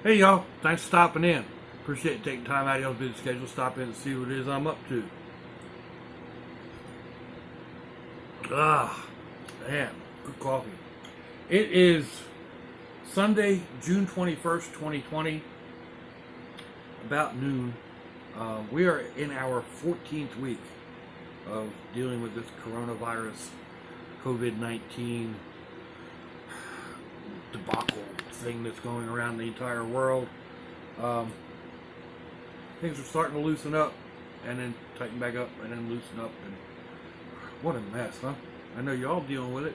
Hey y'all, thanks for stopping in. Appreciate you taking time out of your busy schedule to stop in and see what it is I'm up to. Ah, man, good coffee. It is Sunday, June 21st, 2020, about noon. We are in our 14th week of dealing with this coronavirus, COVID-19 debacle thing that's going around the entire world. Things are starting to loosen up and then tighten back up and then loosen up, and what a mess, huh? I know you're all dealing with it.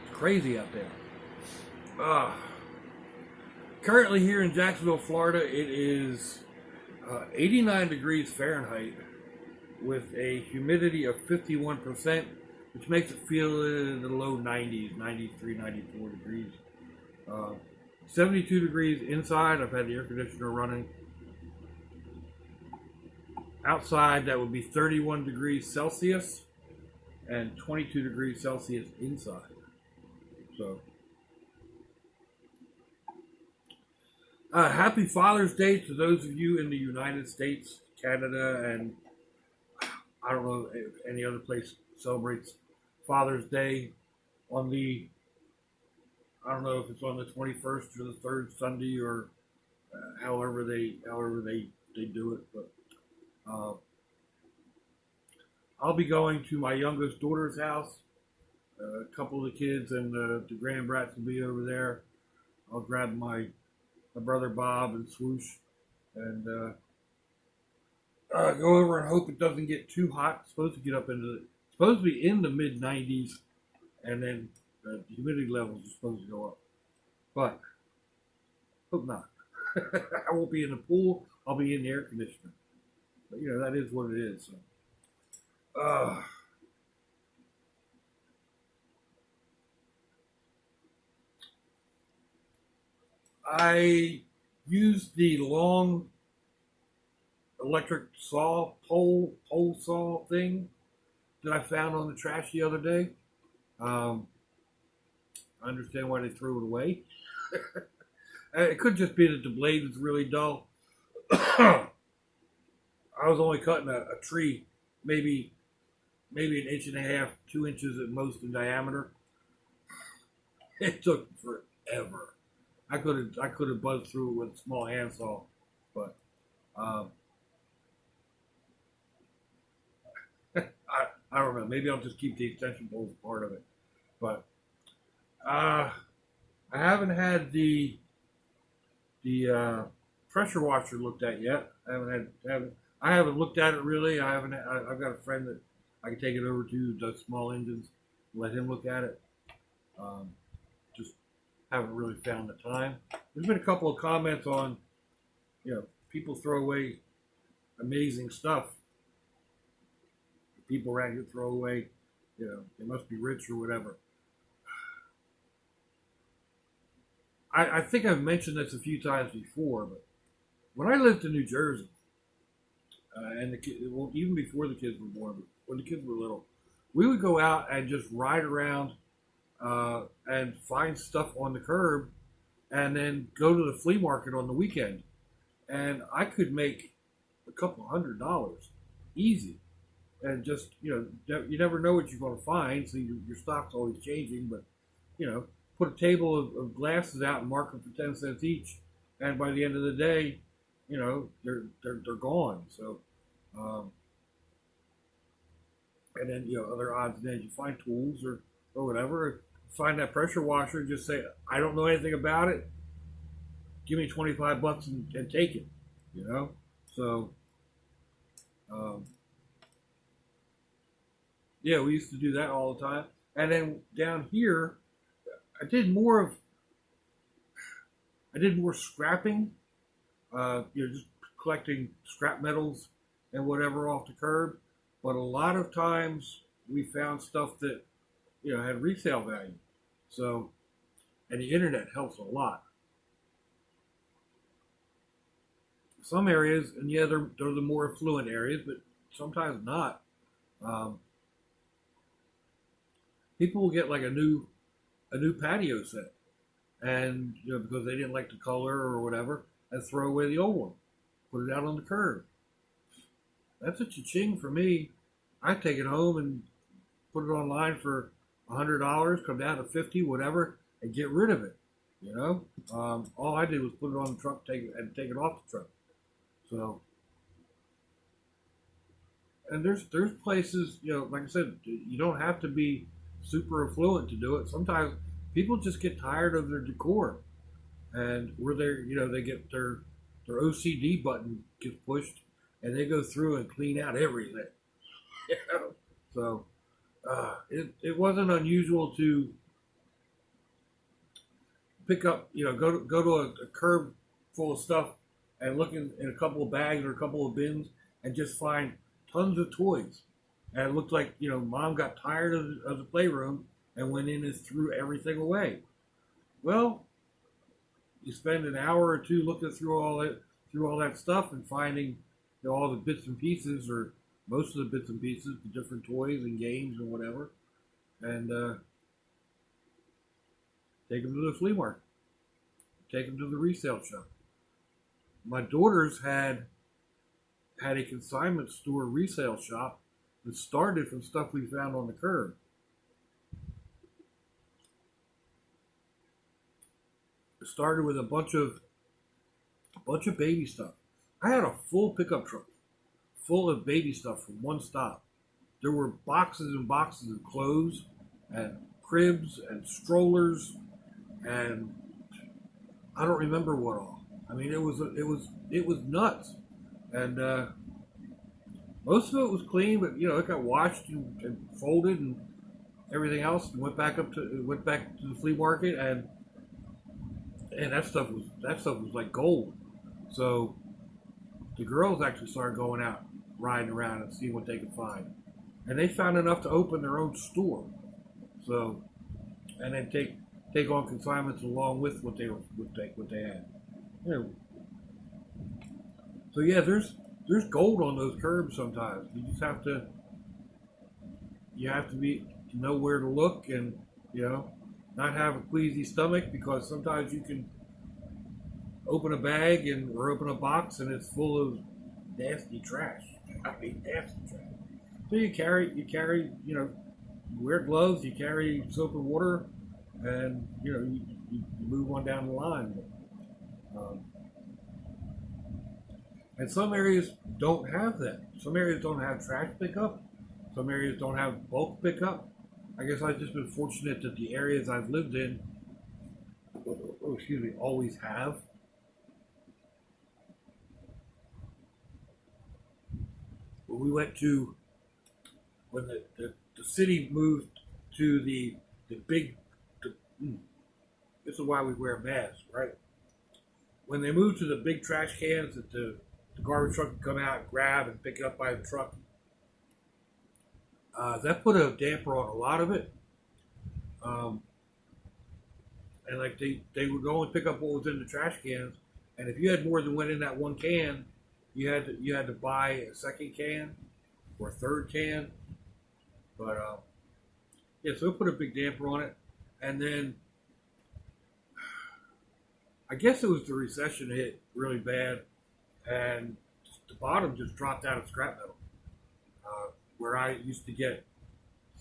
It's crazy out there. Currently here in Jacksonville, Florida, it is 89 degrees Fahrenheit with a humidity of 51%, which makes it feel in the low 90s, 93, 94 degrees. 72 degrees inside. I've had the air conditioner running. Outside, that would be 31 degrees Celsius and 22 degrees Celsius inside. So, happy Father's Day to those of you in the United States, Canada, and I don't know if any other place celebrates Father's Day on the, I don't know if it's on the 21st or the third Sunday or however they do it, but I'll be going to my youngest daughter's house. A couple of the kids and the grandbrats will be over there. I'll grab my brother Bob and Swoosh and go over and hope it doesn't get too hot. It's supposed to get up into supposed to be in the mid 90s, and then the humidity levels are supposed to go up. But hope not. I won't be in the pool. I'll be in the air conditioner. But you know, that is what it is. So. I used the long electric saw, pole saw thing that I found on the trash the other day. I understand why they threw it away. It could just be that the blade was really dull. I was only cutting a tree, maybe an inch and a half, 2 inches at most in diameter. It took forever. I could have buzzed through it with a small handsaw, but I don't know. Maybe I'll just keep the extension poles as part of it. But I haven't had the pressure washer looked at yet. I haven't looked at it really. I've got a friend that I can take it over to who does small engines. Let him look at it. Just haven't really found the time. There's been a couple of comments on, people throw away amazing stuff. People around here throw away, they must be rich or whatever. I think I've mentioned this a few times before, but when I lived in New Jersey, and even before the kids were born, but when the kids were little, we would go out and just ride around and find stuff on the curb, and then go to the flea market on the weekend, and I could make a couple $100 easy. And just, you never know what you're going to find, so your stock's always changing. But, put a table of glasses out and mark them for 10 cents each, and by the end of the day, they're gone. So, and then other odds and ends. You find tools or whatever. Find that pressure washer. Just say, I don't know anything about it. Give me $25 and take it. So. Yeah, we used to do that all the time. And then down here, I did more scrapping, just collecting scrap metals and whatever off the curb. But a lot of times we found stuff that, had resale value. So, and the internet helps a lot. Some areas, and they're the more affluent areas, but sometimes not. People will get like a new patio set and because they didn't like the color or whatever, and throw away the old one, put it out on the curb. That's a cha-ching for me. I take it home and put it online for $100, come down to 50, whatever, and get rid of it. All I did was put it on the truck, take it off the truck. So, and there's places, like I said, you don't have to be super affluent to do it. Sometimes people just get tired of their decor, and where they get their OCD button gets pushed, and they go through and clean out everything. You know? So it wasn't unusual to pick up, go to a curb full of stuff and look in a couple of bags or a couple of bins and just find tons of toys. And it looked like, mom got tired of the playroom and went in and threw everything away. Well, you spend an hour or two looking through all that stuff and finding all the bits and pieces, or most of the bits and pieces, the different toys and games and whatever, and take them to the flea market, take them to the resale shop. My daughters had a consignment store resale shop that started from stuff we found on the curb. It started with a bunch of baby stuff. I had a full pickup truck full of baby stuff from one stop. There were boxes and boxes of clothes and cribs and strollers, and I don't remember what all. I mean, it was nuts, and most of it was clean, but it got washed and folded and everything else, and went back to the flea market, and that stuff was like gold. So the girls actually started going out, riding around and seeing what they could find, and they found enough to open their own store. So, and then take on consignments along with what they had. So yeah, there's gold on those curbs sometimes. You just have to know where to look, and not have a queasy stomach, because sometimes you can open a bag or open a box and it's full of nasty trash. I mean, nasty trash. So you wear gloves, you carry soap and water, and you move on down the line. And some areas don't have that. Some areas don't have trash pickup. Some areas don't have bulk pickup. I guess I've just been fortunate that the areas I've lived in, always have. We went to, when the city moved to the big, this is why we wear masks, right? When they moved to the big trash cans that the garbage truck would come out and grab and pick it up by the truck, that put a damper on a lot of it. And like they would go and pick up what was in the trash cans, and if you had more than went in that one can, you had to buy a second can or a third can. But so it put a big damper on it. And then I guess it was the recession hit really bad, and the bottom just dropped out of scrap metal. Where I used to get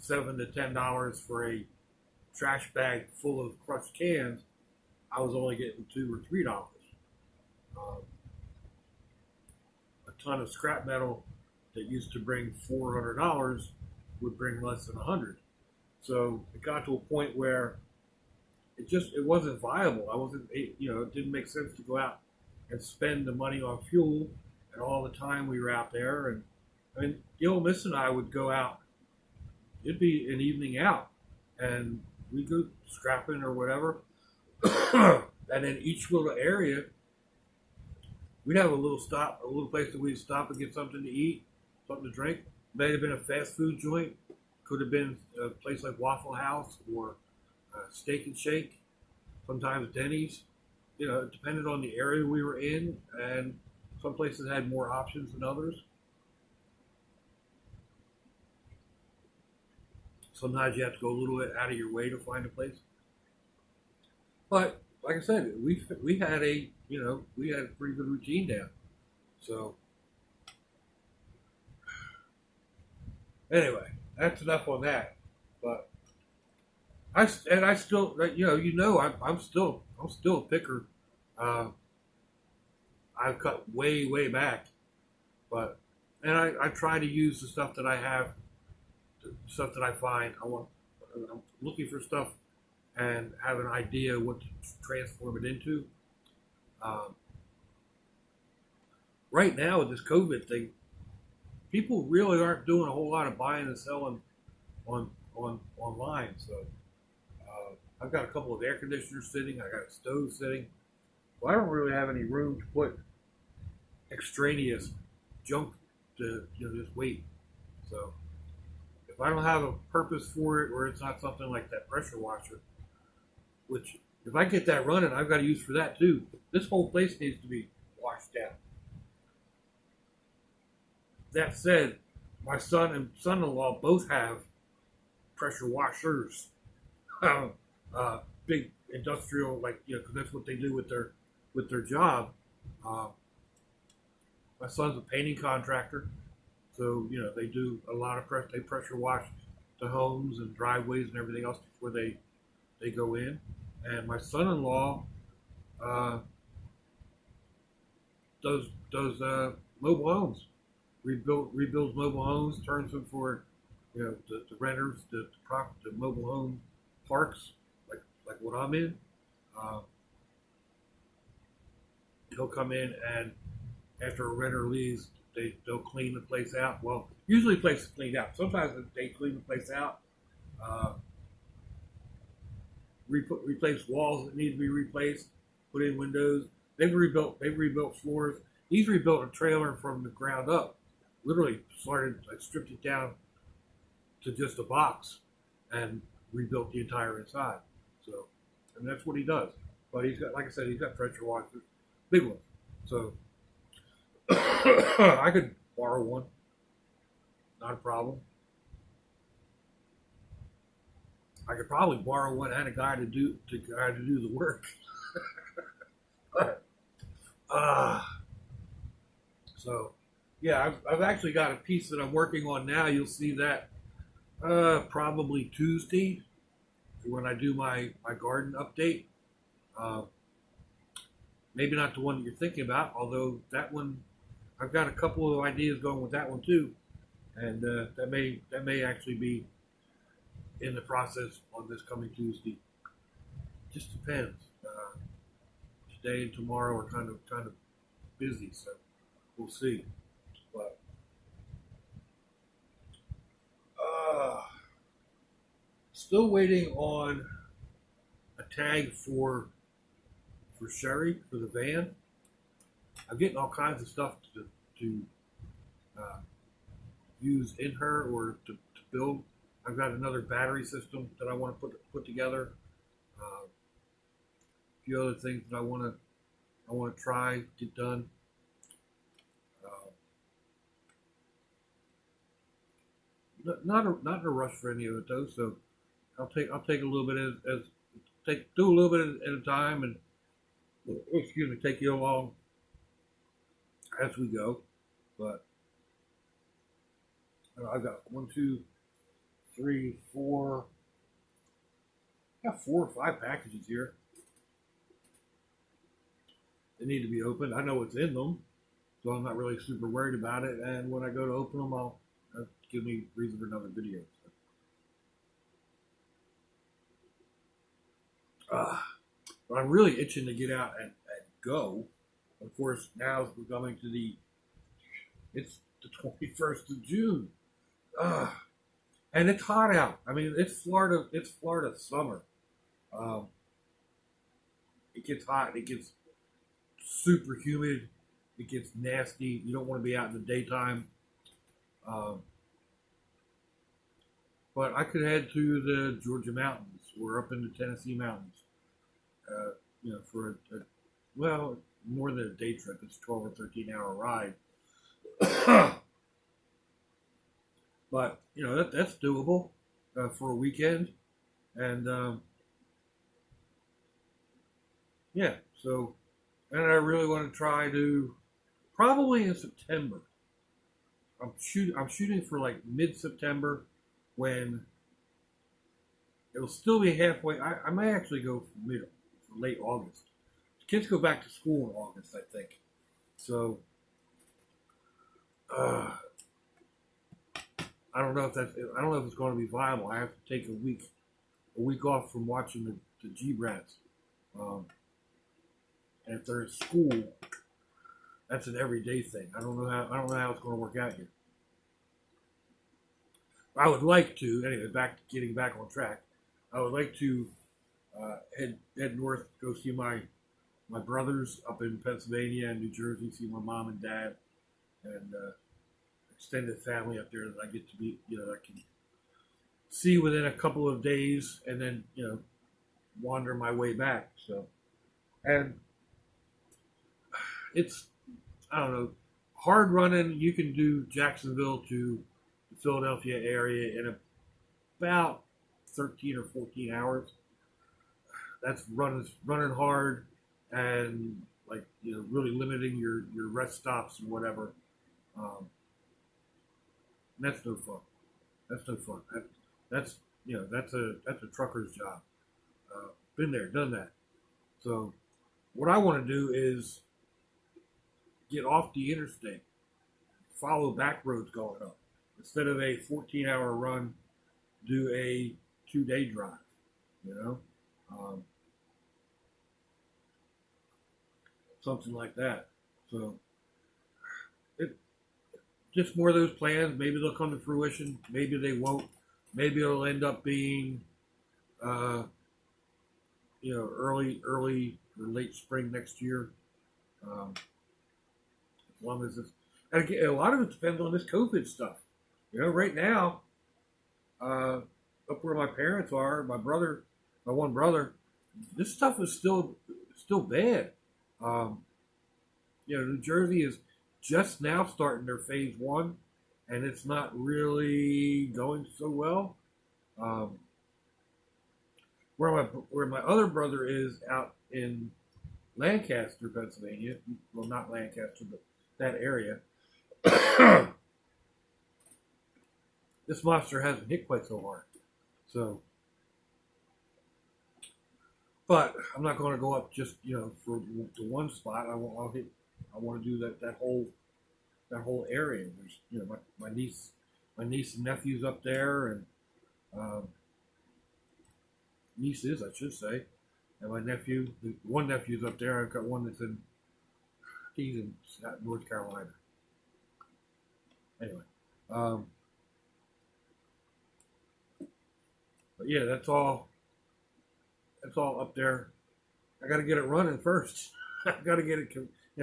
$7 to $10 for a trash bag full of crushed cans, I was only getting $2 or $3. A ton of scrap metal that used to bring $400 would bring less than $100. So it got to a point where it wasn't viable. It didn't make sense to go out and spend the money on fuel and all the time we were out there. And I mean, the old miss and I would go out. It'd be an evening out, and we'd go scrapping or whatever. And in each little area, we'd have a little place that we'd stop and get something to eat, something to drink. May have been a fast food joint. Could have been a place like Waffle House or Steak and Shake. Sometimes Denny's. It depended on the area we were in, and some places had more options than others. Sometimes you have to go a little bit out of your way to find a place. But like I said, we had we had a pretty good routine down. So anyway, that's enough on that. But I still I'm still a picker. Uh, I've cut way back, but and I try to use the stuff that I have, the stuff that I find. I'm looking for stuff and have an idea what to transform it into. Um, right now with this COVID thing, people really aren't doing a whole lot of buying and selling on online. So I've got a couple of air conditioners sitting. I got a stove sitting. Well, I don't really have any room to put extraneous junk to just wait. So if I don't have a purpose for it, or it's not something like that pressure washer, which if I get that running, I've got to use for that too. This whole place needs to be washed down. That said, my son and son-in-law both have pressure washers, big industrial, like because that's what they do with their job. Uh, my son's a painting contractor, so they do a lot of they pressure wash the homes and driveways and everything else before they go in. And my son-in-law does mobile homes, rebuilds mobile homes, turns them for the renters, the mobile home parks like what I'm in. Uh, he'll come in, and after a renter leaves, they'll clean the place out. Well, usually the place is cleaned out. Sometimes they clean the place out, replace walls that need to be replaced, put in windows. They've rebuilt floors. He's rebuilt a trailer from the ground up. Literally stripped it down to just a box and rebuilt the entire inside. So, and that's what he does. But he's got, like I said, he's got pressure washers, big ones. So I could borrow one, not a problem. I could probably borrow one and a guy to do the work. So yeah, I've actually got a piece that I'm working on now. You'll see that probably Tuesday when I do my garden update. Maybe not the one that you're thinking about, although that one I've got a couple of ideas going with that one too, and that may actually be in the process on this coming Tuesday. Just depends. Today and tomorrow are kind of busy, so we'll see. But still waiting on a tag for Sherry for the van. I'm getting all kinds of stuff to use in her or to build. I've got another battery system that I want to put together. A few other things that I want to try, get done. Not in a rush for any of it though. So I'll take a little bit do a little bit at a time, and take you along as we go. But I've got 1, 2, 3, 4. I got 4 or 5 packages here. They need to be opened. I know what's in them, so I'm not really super worried about it. And when I go to open them, I'll give me reason for another video. But I'm really itching to get out and go. Of course, now we're coming to it's the 21st of June. And it's hot out. I mean, it's Florida summer. It gets hot. It gets super humid. It gets nasty. You don't want to be out in the daytime. But I could head to the Georgia mountains or up in the Tennessee mountains. For more than a day trip. It's a 12 or 13-hour ride. But that's doable for a weekend, and yeah, so, and I really want to try to probably in September. I'm shooting for like mid September when it'll still be halfway. I may actually go for late August. Kids go back to school in August, I think. So uh, I don't know if it's going to be viable. I have to take a week off from watching the G Brats. Um, and if they're at school, that's an everyday thing. I don't know how it's going to work out here. I would like to anyway. Getting back on track. I would like to head north, go see my brothers up in Pennsylvania and New Jersey, see my mom and dad, and extended family up there that I get to be, I can see within a couple of days, and then wander my way back. So, and it's I don't know, hard running. You can do Jacksonville to the Philadelphia area in about 13 or 14 hours. That's running hard and like really limiting your rest stops and whatever. Um, and that's no fun. That's no fun. That's that's a trucker's job. Been there, done that. So what I want to do is get off the interstate, follow back roads going up. Instead of a 14-hour run, do a 2-day drive. You know, um, something like that. So it just more of those plans. Maybe they'll come to fruition. Maybe they won't. Maybe it'll end up being, uh, early or late spring next year. As long as it's, and again, a lot of it depends on this COVID stuff. Right now, uh, up where my parents are, my one brother, this stuff is still bad. Um, New Jersey is just now starting their phase one, and it's not really going so well. Um, where my other brother is out in Lancaster, Pennsylvania. Well, not Lancaster, but that area. This monster hasn't hit quite so hard. So, but I'm not going to go up just for the one spot. I want to do that whole area. There's my niece and nephews up there, and um, nieces I should say, and my nephew. One nephew's up there. I've got one that's he's in North Carolina. Anyway, but yeah, that's all. That's all up there. I got to get it running first. I got to get it.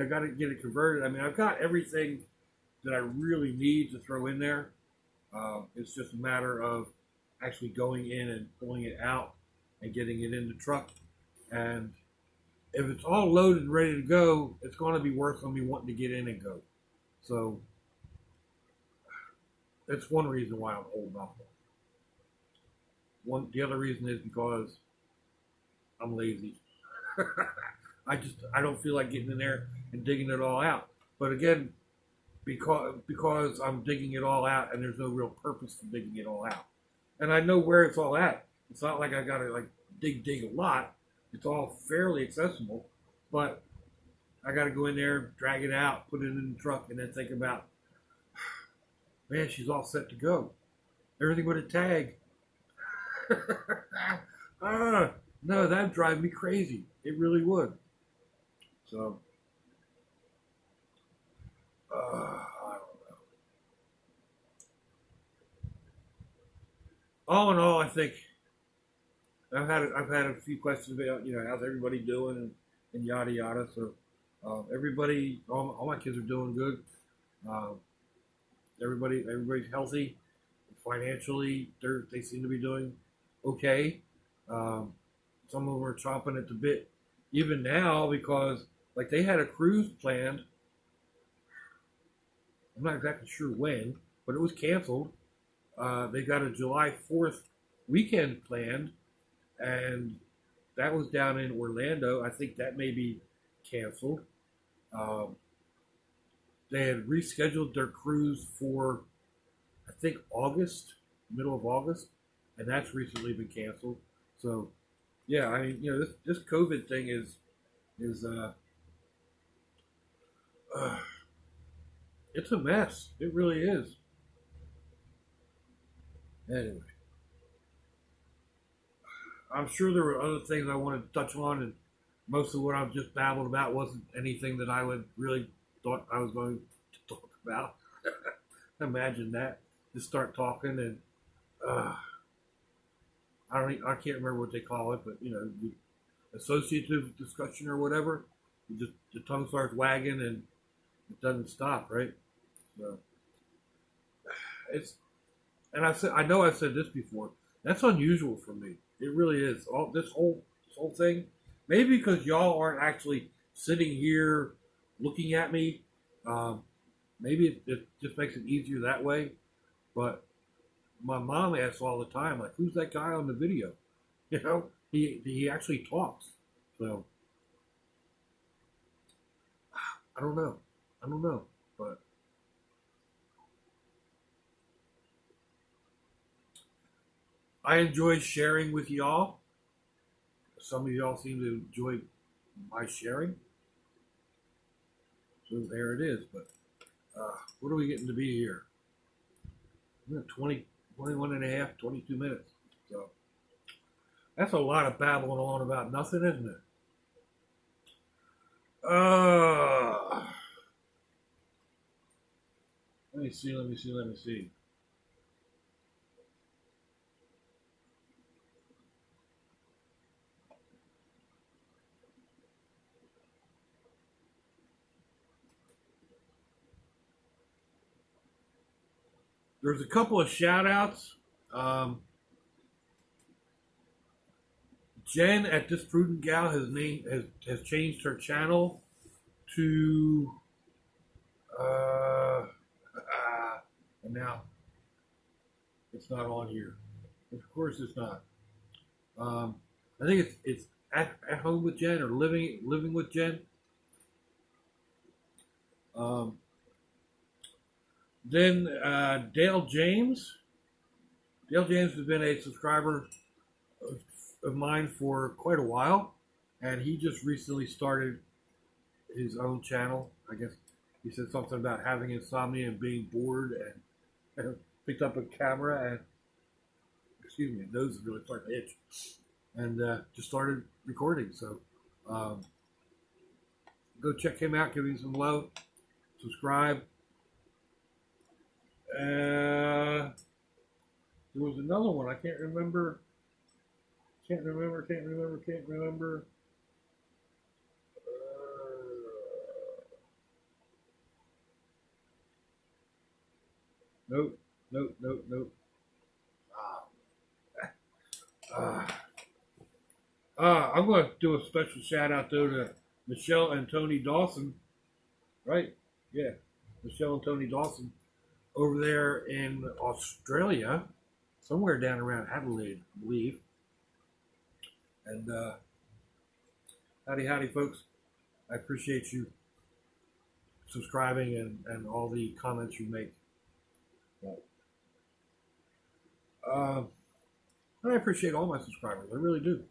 Got to get it converted. I mean, I've got everything that I really need to throw in there. It's just a matter of actually going in and pulling it out and getting it in the truck. And if it's all loaded and ready to go, it's going to be worth on me wanting to get in and go. So that's one reason why I'm holding off. The other reason is because I'm lazy. I don't feel like getting in there and digging it all out. But again, because I'm digging it all out and there's no real purpose for digging it all out. And I know where it's all at. It's not like I gotta dig a lot. It's all fairly accessible, but I gotta go in there, drag it out, put it in the truck, and then think about, man, she's all set to go. Everything with a tag. No, that'd drive me crazy. It really would. So, I don't know. All in all, I think I've had a few questions about how's everybody doing and yada yada. So all my kids are doing good. Um, everybody's healthy. Financially, they seem to be doing okay. Um, some of them are chomping at the bit even now because like they had a cruise planned. I'm not exactly sure when, but it was canceled. They got a July 4th weekend planned, and that was down in Orlando. I think that may be canceled. Um, they had rescheduled their cruise for, I think, August, middle of August, and that's recently been canceled. So, yeah, I mean, this COVID thing is uh, it's a mess. It really is. Anyway, I'm sure there were other things I wanted to touch on, and most of what I've just babbled about wasn't anything that I would really thought I was going to talk about. Imagine that. Just start talking, and uh, I can't remember what they call it, but the associative discussion or whatever. You just the tongue starts wagging and it doesn't stop, right? So it's I know I've said this before. That's unusual for me. It really is. All this whole thing. Maybe because y'all aren't actually sitting here looking at me. Um, maybe it just makes it easier that way. But my mom asks all the time, like, "Who's that guy on the video?" He actually talks. So I don't know. I don't know, but I enjoy sharing with y'all. Some of y'all seem to enjoy my sharing. So there it is. But what are we getting to be here? 20, 21 and a half, 22 minutes. So that's a lot of babbling on about nothing, isn't it? Let me see. There's a couple of shout outs. Jen at This Prudent Gal has changed her channel to and now it's not on here. Of course it's not. I think it's at home with Jen or living with Jen. Um, then Dale James. Dale James has been a subscriber of mine for quite a while, and he just recently started his own channel. I guess he said something about having insomnia and being bored, and picked up a camera and excuse me, nose is really starting to itch, and just started recording. So go check him out, give him some love, subscribe. There was another one I can't remember. Nope. I'm going to do a special shout out though to Michelle and Tony Dawson. Right? Yeah, Michelle and Tony Dawson over there in Australia, somewhere down around Adelaide, I believe. And howdy, folks. I appreciate you subscribing and all the comments you make. And I appreciate all my subscribers. I really do.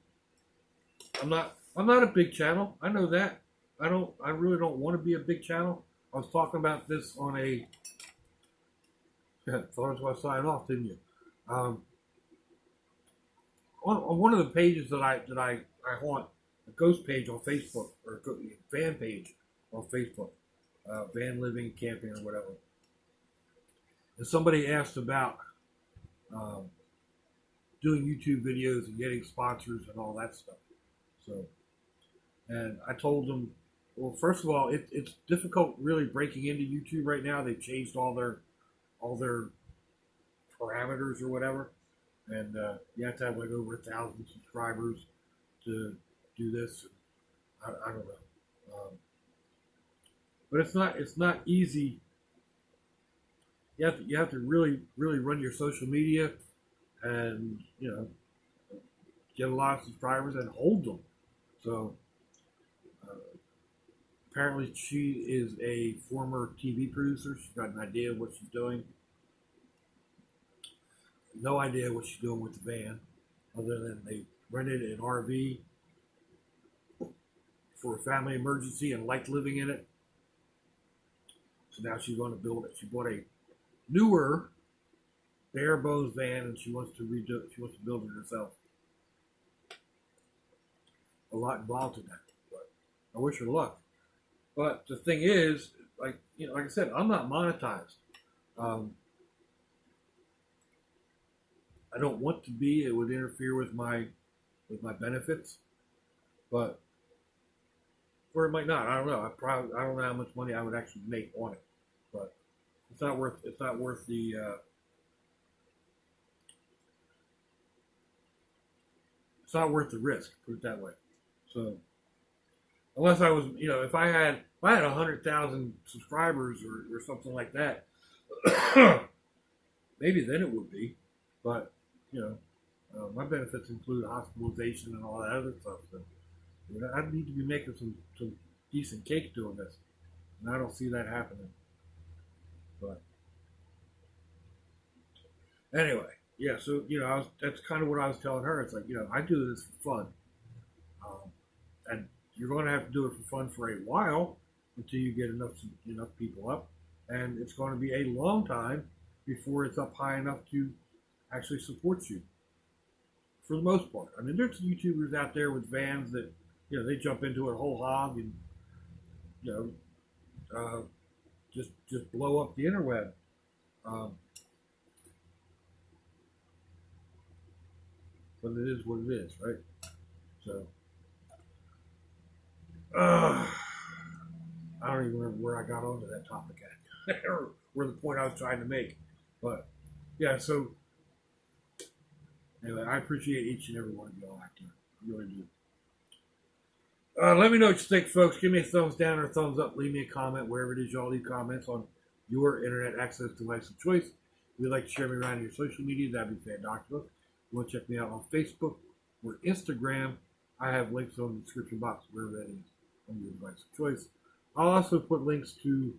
I'm not a big channel. I know that. I really don't want to be a big channel. I was talking about this on a thought I was going to sign off, didn't you? On one of the pages that I haunt, a ghost page on Facebook or a fan page on Facebook, van living, camping, or whatever. And somebody asked about doing YouTube videos and getting sponsors and all that stuff. So, and I told them, well, first of all, it's difficult really breaking into YouTube right now. They've changed all their parameters or whatever, and you have to have like over 1,000 subscribers to do this. I don't know, but it's not easy. You have to really run your social media, and get a lot of subscribers and hold them. So apparently she is a former TV producer. She's got an idea of what she's doing. No idea what she's doing with the van, other than they rented an RV for a family emergency and liked living in it. So now she's going to build it. She bought a newer, bare bones van, and she wants to redo it. She wants to build it herself. A lot involved in that, but I wish her luck. But the thing is, like I said, I'm not monetized. I don't want to be. It would interfere with my benefits, but or it might not. I don't know. I don't know how much money I would actually make on it, but it's not worth the it's not worth the risk. Put it that way. So unless I was, if I had 100,000 subscribers or something like that, maybe then it would be. But my benefits include hospitalization and all that other stuff. So I need to be making some decent cake doing this, and I don't see that happening. But anyway, yeah. So that's kind of what I was telling her. It's like I do this for fun, and you're going to have to do it for fun for a while until you get enough people up, and it's going to be a long time before it's up high enough to actually support you. For the most part, I mean, there's YouTubers out there with vans that they jump into it whole hog and just blow up the interweb. But it is what it is, right? So I don't even remember where I got onto that topic at, or the point I was trying to make. But yeah, so anyway, I appreciate each and every one of y'all out there. I really do. Let me know what you think, folks. Give me a thumbs down or a thumbs up. Leave me a comment wherever it is y'all leave comments on your internet access device of choice. If you'd like to share me around your social media, that'd be fantastic. If you want to check me out on Facebook or Instagram, I have links on the description box, wherever that is on your device of choice. I'll also put links to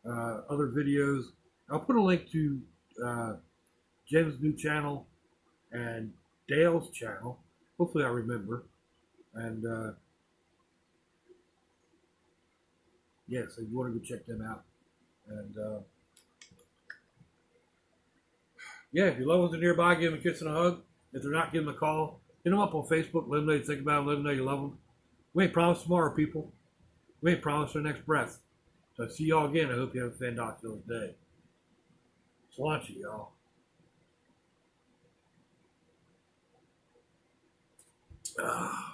other videos. I'll put a link to Jenn's new channel and Dale's channel. Hopefully I remember. And yeah, so you want to go check them out. And yeah, if your loved ones are nearby, give them a kiss and a hug. If they're not, give them a call. Hit them up on Facebook. Let them know you think about them. Let them know you love them. We ain't promised tomorrow, people. We ain't promised our next breath. So see y'all again. I hope you have a fantastic day. Sláinte, y'all. Ah.